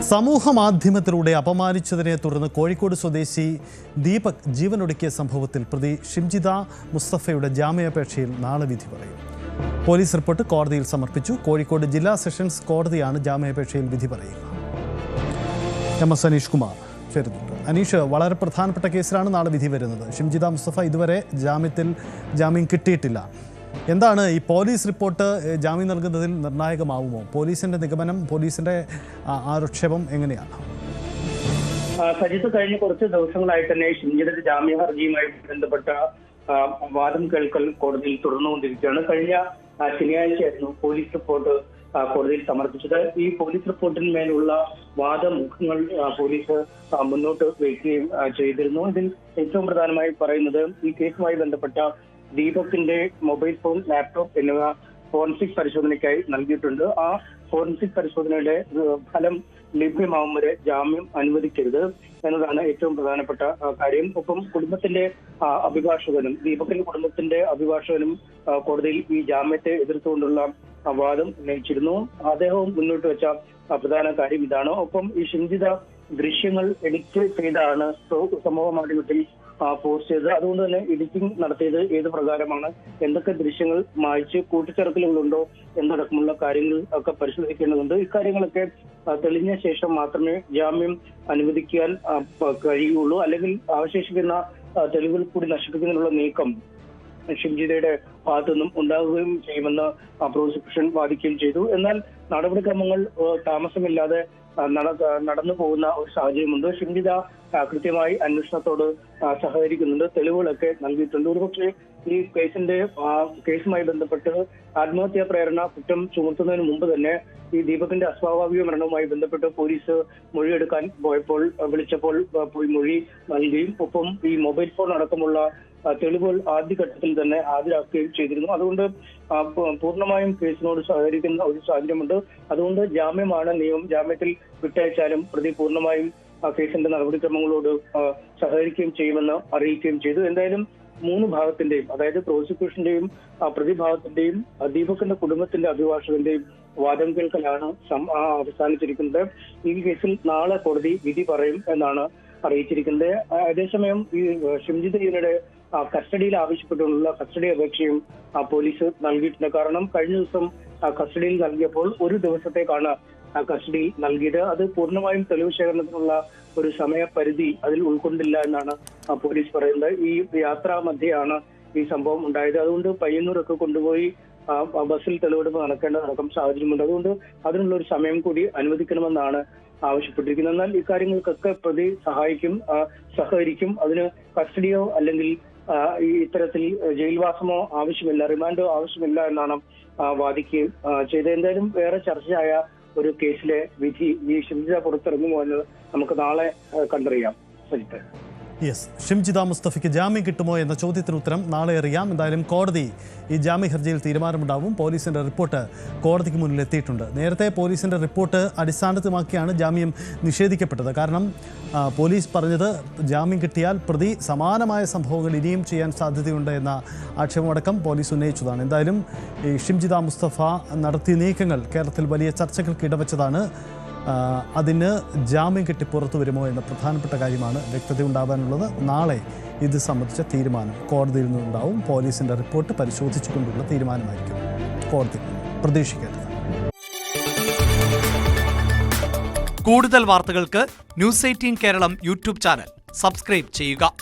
സമൂഹ മാധ്യമത്തിലൂടെ അപമാനിച്ചതിനെ തുടർന്ന് കോഴിക്കോട് സ്വദേശി ദീപക് ജീവനൊടുക്കിയ സംഭവത്തിൽ പ്രതി ഷിംജിത മുസ്തഫയുടെ ജാമ്യാപേക്ഷയിൽ നാളെ വിധി പറയും. പോലീസ് റിപ്പോർട്ട് കോടതിയിൽ സമർപ്പിച്ചു. കോഴിക്കോട് ജില്ലാ സെഷൻസ് കോടതിയാണ് ജാമ്യാപേക്ഷയിൽ വിധി പറയുക. എം.എസ്. അനീഷ് കുമാർ ചേരുന്നുണ്ട്. അനീഷ്, വളരെ പ്രധാനപ്പെട്ട കേസിലാണ് നാളെ വിധി വരുന്നത്. ഷിംജിത മുസ്തഫ ഇതുവരെ ജാമ്യം കിട്ടിയിട്ടില്ല. എന്താണ് ഈ പോലീസ് റിപ്പോർട്ട് ജാമ്യം നൽകുന്നതിൽ നിർണായകമാവുമോ? പോലീസിന്റെ നിഗമനം, പോലീസിന്റെ ആക്ഷേപം എങ്ങനെയാണ്? സജിത്ത്, കഴിഞ്ഞ കുറച്ച് ദിവസങ്ങളായി തന്നെ ഷിംജിതയുടെ ജാമ്യ ഹർജിയുമായി ബന്ധപ്പെട്ട വാദം കേൾക്കൽ കോടതിയിൽ തുടർന്നുകൊണ്ടിരിക്കുകയാണ്. കഴിഞ്ഞ ശനിയാഴ്ചയായിരുന്നു പോലീസ് റിപ്പോർട്ട് കോടതിയിൽ സമർപ്പിച്ചത്. ഈ പോലീസ് റിപ്പോർട്ടിന്മേലുള്ള വാദമുഖങ്ങൾ പോലീസ് മുന്നോട്ട് വയ്ക്കുകയും ചെയ്തിരുന്നു. ഇതിൽ ഏറ്റവും പ്രധാനമായി പറയുന്നത് ഈ കേസുമായി ബന്ധപ്പെട്ട ദീപകിന്റെ മൊബൈൽ ഫോൺ, ലാപ്ടോപ്പ് എന്നിവ ഫോറൻസിക് പരിശോധനയ്ക്കായി നൽകിയിട്ടുണ്ട്. ആ ഫോറൻസിക് പരിശോധനയുടെ ഫലം ലഭ്യമാവും വരെ ജാമ്യം അനുവദിക്കരുത് എന്നതാണ് ഏറ്റവും പ്രധാനപ്പെട്ട കാര്യം. ഒപ്പം കുടുംബത്തിന്റെ അഭിഭാഷകനും ദീപകിന്റെ കുടുംബത്തിന്റെ അഭിഭാഷകനും കോടതിയിൽ ഈ ജാമ്യത്തെ എതിർത്തുകൊണ്ടുള്ള വാദം ഉന്നയിച്ചിരുന്നു. അദ്ദേഹവും മുന്നോട്ട് വെച്ച പ്രധാന കാര്യം ഇതാണ്. ഒപ്പം ഈ ഷിംജിത ദൃശ്യങ്ങൾ എഡിറ്റ് ചെയ്താണ് സമൂഹ മാധ്യമത്തിൽ പോസ്റ്റ് ചെയ്തത്. അതുകൊണ്ട് തന്നെ എഡിറ്റിംഗ് നടത്തിയത് ഏത് പ്രകാരമാണ്, എന്തൊക്കെ ദൃശ്യങ്ങൾ മായ്ച്ച് കൂട്ടിച്ചേർക്കലുകളുണ്ടോ എന്നടക്കമുള്ള കാര്യങ്ങൾ ഒക്കെ പരിശോധിക്കേണ്ടതുണ്ട്. ഇക്കാര്യങ്ങളൊക്കെ തെളിഞ്ഞ ശേഷം മാത്രമേ ജാമ്യം അനുവദിക്കാൻ കഴിയുള്ളൂ. അല്ലെങ്കിൽ അവശേഷിക്കുന്ന തെളിവുകൾ കൂടി നശിപ്പിക്കുന്നതിനുള്ള നീക്കം ഷിംജിതയുടെ ഭാഗത്തു നിന്നും ഉണ്ടാകുകയും ചെയ്യുമെന്ന് പ്രോസിക്യൂഷൻ വാദിക്കുകയും ചെയ്തു. എന്നാൽ നടപടിക്രമങ്ങൾ താമസമില്ലാതെ നടന്നു പോകുന്ന ഒരു സാഹചര്യമുണ്ട്. ഷിംജിത കൃത്യമായി അന്വേഷണത്തോട് സഹകരിക്കുന്നുണ്ട്, തെളിവുകളൊക്കെ നൽകിയിട്ടുണ്ട്. ഒരുപക്ഷെ ഈ കേസുമായി ബന്ധപ്പെട്ട് ആത്മഹത്യാ പ്രേരണ കുറ്റം ചുമത്തുന്നതിന് മുമ്പ് തന്നെ ഈ ദീപകിന്റെ അസ്വാഭാവിക മരണവുമായി ബന്ധപ്പെട്ട് പോലീസ് മൊഴിയെടുക്കാൻ വിളിച്ചപ്പോൾ പോയി മൊഴി നൽകുകയും ഒപ്പം ഈ മൊബൈൽ ഫോൺ അടക്കമുള്ള തെളിവുകൾ ആദ്യഘട്ടത്തിൽ തന്നെ ഹാജരാക്കുകയും ചെയ്തിരുന്നു. അതുകൊണ്ട് പൂർണ്ണമായും കേസിനോട് സഹകരിക്കുന്ന ഒരു സാഹചര്യമുണ്ട്. അതുകൊണ്ട് ജാമ്യമാണ് നിയമം. ജാമ്യത്തിൽ വിട്ടയച്ചാലും പ്രതി പൂർണ്ണമായും കേസിന്റെ നടപടിക്രമങ്ങളോട് സഹകരിക്കുകയും ചെയ്യുമെന്ന് അറിയിക്കുകയും ചെയ്തു. എന്തായാലും മൂന്ന് ഭാഗത്തിന്റെയും, അതായത് പ്രോസിക്യൂഷന്റെയും പ്രതിഭാഗത്തിന്റെയും ദീപകിന്റെ കുടുംബത്തിന്റെ അഭിഭാഷകന്റെയും വാദം കേൾക്കലാണ് അവസാനിച്ചിരിക്കുന്നത്. ഈ കേസിൽ നാളെ കോടതി വിധി പറയും എന്നാണ് അറിയിച്ചിരിക്കുന്നത്. അതേസമയം ഈ ഷിംജിതയുടെ കസ്റ്റഡിയിൽ ആവശ്യപ്പെട്ടുള്ള കസ്റ്റഡി അപേക്ഷയും പോലീസ് നൽകിയിട്ടുണ്ട്. കാരണം കഴിഞ്ഞ ദിവസം കസ്റ്റഡിയിൽ നൽകിയപ്പോൾ ഒരു ദിവസത്തേക്കാണ് കസ്റ്റഡി നൽകിയത്. അത് പൂർണ്ണമായും തെളിവ് ശേഖരണത്തിനുള്ള ഒരു സമയപരിധി അതിൽ ഉൾക്കൊണ്ടില്ല എന്നാണ് പോലീസ് പറയുന്നത്. ഈ യാത്രാ മധ്യയാണ് ഈ സംഭവം ഉണ്ടായത്. അതുകൊണ്ട് പയ്യന്നൂരൊക്കെ കൊണ്ടുപോയി ബസ്സിൽ തെളിവെടുപ്പ് നടക്കേണ്ടതടക്കം സാഹചര്യമുണ്ട്. അതുകൊണ്ട് അതിനുള്ള ഒരു സമയം കൂടി അനുവദിക്കണമെന്നാണ് ആവശ്യപ്പെട്ടിരിക്കുന്നത്. എന്നാൽ ഇക്കാര്യങ്ങൾക്കൊക്കെ പ്രതി സഹകരിക്കും. അതിന് കസ്റ്റഡിയോ അല്ലെങ്കിൽ ഇത്തരത്തിൽ ജയിൽവാസമോ ആവശ്യമില്ല, റിമാൻഡോ ആവശ്യമില്ല എന്നാണ് വാദിക്കുകയും ചെയ്തത്. എന്തായാലും വേറെ ചർച്ചയായ ഒരു കേസിലെ വിധി ഈ ഷിംജിത പുറത്തിറങ്ങുമോ എന്ന് നമുക്ക് നാളെ കണ്ടറിയാം. സജിത്ത്, ഷിംജിത മുസ്തഫയ്ക്ക് ജാമ്യം കിട്ടുമോ എന്ന ചോദ്യത്തിന് ഉത്തരം നാളെ അറിയാം. എന്തായാലും കോടതി ഈ ജാമ്യ ഹർജിയിൽ തീരുമാനമുണ്ടാവും. പോലീസിന്റെ റിപ്പോർട്ട് കോടതിക്ക് മുന്നിൽ എത്തിയിട്ടുണ്ട്. നേരത്തെ പോലീസിന്റെ റിപ്പോർട്ട് അടിസ്ഥാനമാക്കിയാണ് ജാമ്യം നിഷേധിക്കപ്പെട്ടത്. കാരണം പോലീസ് പറഞ്ഞത് ജാമ്യം കിട്ടിയാൽ പ്രതി സമാനമായ സംഭവങ്ങൾ ഇനിയും ചെയ്യാൻ സാധ്യതയുണ്ട് എന്ന ആക്ഷേപമടക്കം പോലീസ് ഉന്നയിച്ചതാണ്. എന്തായാലും ഈ ഷിംജിത മുസ്തഫ നടത്തിയ നീക്കങ്ങൾ കേരളത്തിൽ വലിയ ചർച്ചകൾക്ക് ഇടവച്ചതാണ്. അതിന് ജാമ്യം കിട്ടി പുറത്തു വരുമോ എന്ന പ്രധാനപ്പെട്ട കാര്യമാണ് വ്യക്തത ഉണ്ടാവാനുള്ളത്. നാളെ ഇത് സംബന്ധിച്ച തീരുമാനം കോടതിയിൽ നിന്നുണ്ടാവും. പോലീസിന്റെ റിപ്പോർട്ട് പരിശോധിച്ചുകൊണ്ടുള്ള തീരുമാനമായിരിക്കും കോടതി പ്രതീക്ഷിക്കേണ്ടത്. കൂടുതൽ വാർത്തകൾക്ക് news 18 Keralam YouTube channel subscribe ചെയ്യുക.